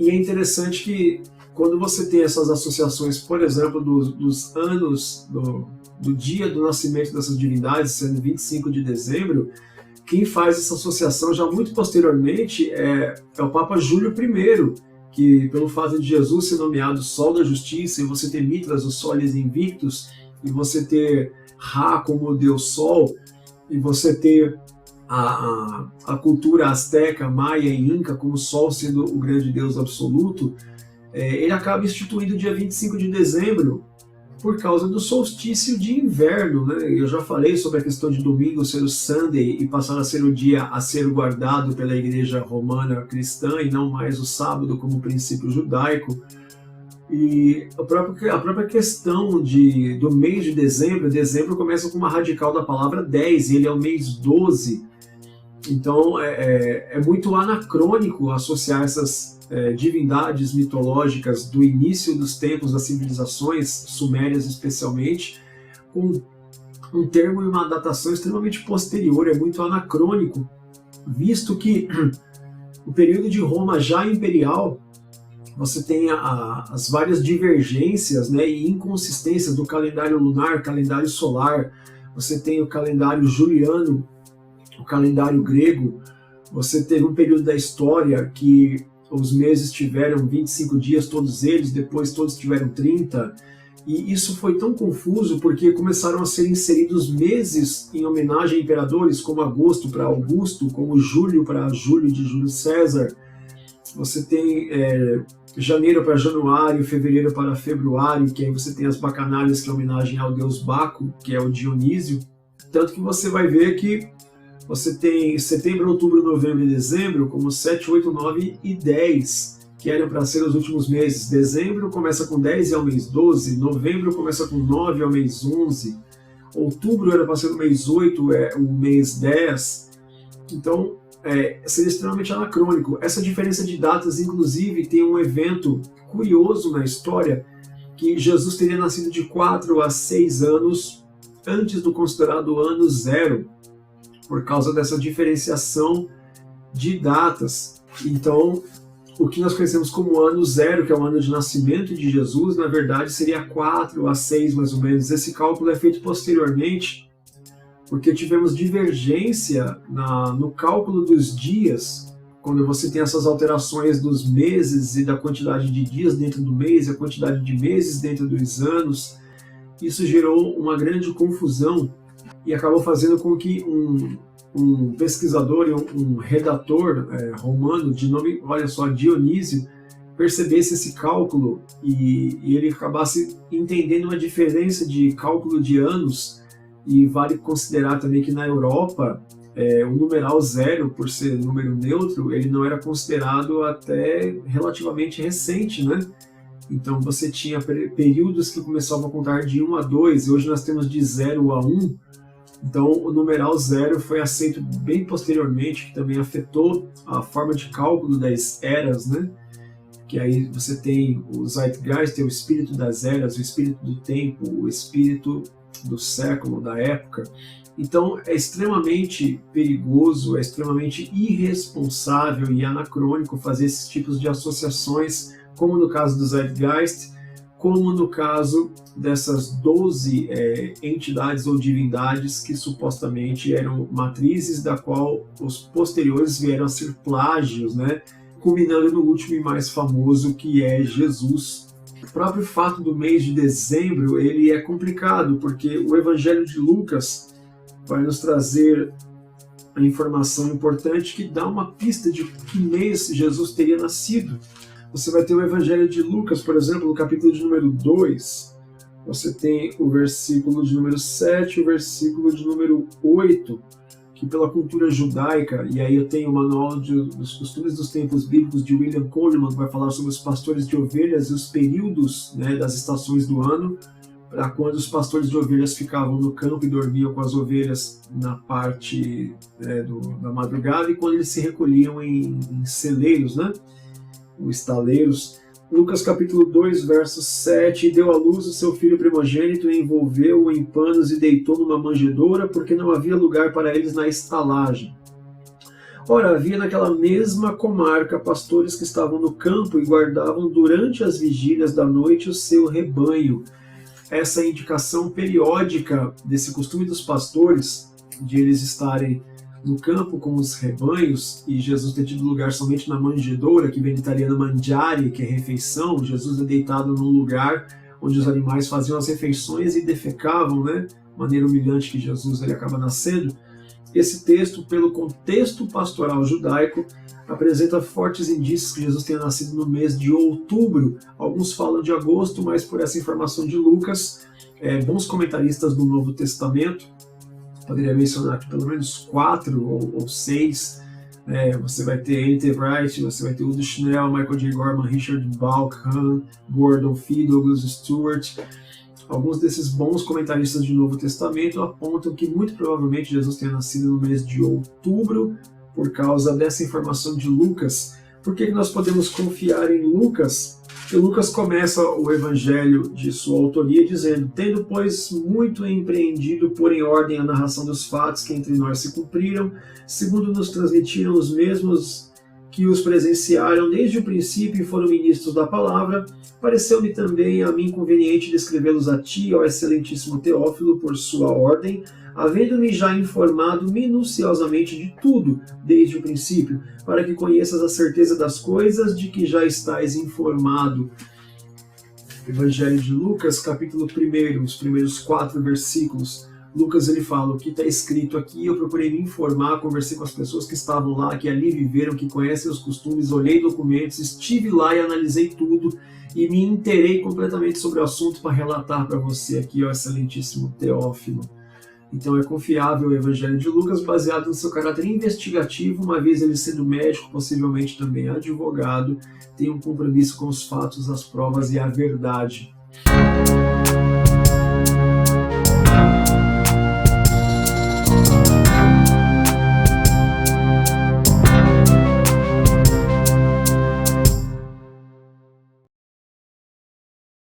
E é interessante que quando você tem essas associações, por exemplo, dos anos do dia do nascimento dessas divindades, sendo 25 de dezembro, quem faz essa associação já muito posteriormente é o Papa Júlio I, que pelo fato de Jesus ser nomeado Sol da Justiça, e você ter Mitras, os Soles Invictus, e você ter Ra como o Deus Sol, e você ter a cultura asteca, maia e inca como o Sol sendo o grande Deus absoluto, ele acaba instituindo o dia 25 de dezembro por causa do solstício de inverno, né? Eu já falei sobre a questão de domingo ser o Sunday e passar a ser o dia a ser guardado pela igreja romana cristã e não mais o sábado como princípio judaico. E a própria questão do mês de dezembro começa com uma radical da palavra 10, e ele é o mês 12. Então é muito anacrônico associar essas divindades mitológicas do início dos tempos das civilizações sumérias especialmente, com um termo e uma datação extremamente posterior. É muito anacrônico, visto que o período de Roma já imperial, você tem as várias divergências, né, e inconsistências do calendário lunar, calendário solar, você tem o calendário juliano, o calendário grego, você teve um período da história que os meses tiveram 25 dias, todos eles, depois todos tiveram 30, e isso foi tão confuso porque começaram a ser inseridos meses em homenagem a imperadores, como agosto para Augusto, como julho para Júlio de Júlio César, você tem janeiro para Januário, fevereiro para Februário, que aí você tem as bacanalhas, que é homenagem ao deus Baco, que é o Dionísio, tanto que você vai ver que você tem setembro, outubro, novembro e dezembro como 7, 8, 9 e 10, que eram para ser os últimos meses. Dezembro começa com 10 e é o mês 12, novembro começa com 9 e é o mês 11, outubro era para ser o mês 8, é o mês 10, então seria extremamente anacrônico. Essa diferença de datas, inclusive, tem um evento curioso na história, que Jesus teria nascido de 4 a 6 anos antes do considerado ano zero, por causa dessa diferenciação de datas. Então, o que nós conhecemos como ano zero, que é o ano de nascimento de Jesus, na verdade seria 4 a 6 mais ou menos. Esse cálculo é feito posteriormente, porque tivemos divergência no cálculo dos dias, quando você tem essas alterações dos meses e da quantidade de dias dentro do mês, a quantidade de meses dentro dos anos. Isso gerou uma grande confusão e acabou fazendo com que um pesquisador e um redator romano de nome, olha só, Dionísio, percebesse esse cálculo e ele acabasse entendendo uma diferença de cálculo de anos. E vale considerar também que na Europa o numeral zero, por ser número neutro, ele não era considerado até relativamente recente, né? Então você tinha períodos que começavam a contar de 1 a 2, e hoje nós temos de 0 a 1. Então o numeral zero foi aceito bem posteriormente, que também afetou a forma de cálculo das eras, né? Que aí você tem o Zeitgeist, o espírito das eras, o espírito do tempo, o espírito do século, da época. Então é extremamente perigoso, é extremamente irresponsável e anacrônico fazer esses tipos de associações, como no caso do Zeitgeist, como no caso dessas 12 entidades ou divindades que supostamente eram matrizes, da qual os posteriores vieram a ser plágios, né? Culminando no último e mais famoso, que é Jesus. O próprio fato do mês de dezembro ele é complicado, porque o Evangelho de Lucas vai nos trazer a informação importante que dá uma pista de que mês Jesus teria nascido. Você vai ter o Evangelho de Lucas, por exemplo, no capítulo de número 2, você tem o versículo de número 7 e o versículo de número 8, que pela cultura judaica, e aí eu tenho o manual dos costumes dos tempos bíblicos de William Coleman, que vai falar sobre os pastores de ovelhas e os períodos, né, das estações do ano, para quando os pastores de ovelhas ficavam no campo e dormiam com as ovelhas na parte da madrugada, e quando eles se recolhiam em celeiros, né, os estaleiros. Lucas capítulo 2, verso 7, deu à luz o seu filho primogênito, envolveu-o em panos e deitou numa manjedoura, porque não havia lugar para eles na estalagem. Ora, havia naquela mesma comarca pastores que estavam no campo e guardavam durante as vigílias da noite o seu rebanho. Essa indicação periódica desse costume dos pastores, de eles estarem no campo com os rebanhos, e Jesus ter tido lugar somente na manjedoura, que vem do italiano mangiare, que é refeição. Jesus é deitado num lugar onde os animais faziam as refeições e defecavam, né? Maneira humilhante que Jesus ele acaba nascendo. Esse texto, pelo contexto pastoral judaico, apresenta fortes indícios que Jesus tenha nascido no mês de outubro. Alguns falam de agosto, mas por essa informação de Lucas, bons comentaristas do Novo Testamento, poderia mencionar aqui pelo menos 4 ou 6. Você vai ter N.T. Wright, você vai ter Udo Schnell, Michael J. Gorman, Richard Balkan, Gordon Fee, Douglas Stewart. Alguns desses bons comentaristas do Novo Testamento apontam que muito provavelmente Jesus tenha nascido no mês de outubro por causa dessa informação de Lucas. Por que nós podemos confiar em Lucas? Porque Lucas começa o evangelho de sua autoria dizendo: tendo, pois, muito empreendido pôr em ordem a narração dos fatos que entre nós se cumpriram, segundo nos transmitiram os mesmos que os presenciaram desde o princípio e foram ministros da palavra, pareceu-me também a mim conveniente descrevê-los a ti, ó excelentíssimo Teófilo, por sua ordem, havendo-me já informado minuciosamente de tudo desde o princípio, para que conheças a certeza das coisas de que já estais informado. Evangelho de Lucas, capítulo 1, os primeiros 4 versículos. Lucas ele fala: o que está escrito aqui, eu procurei me informar, conversei com as pessoas que estavam lá, que ali viveram, que conhecem os costumes, olhei documentos, estive lá e analisei tudo e me inteirei completamente sobre o assunto para relatar para você aqui, ó excelentíssimo Teófilo. Então é confiável o Evangelho de Lucas, baseado no seu caráter investigativo, uma vez ele sendo médico, possivelmente também advogado, tem um compromisso com os fatos, as provas e a verdade.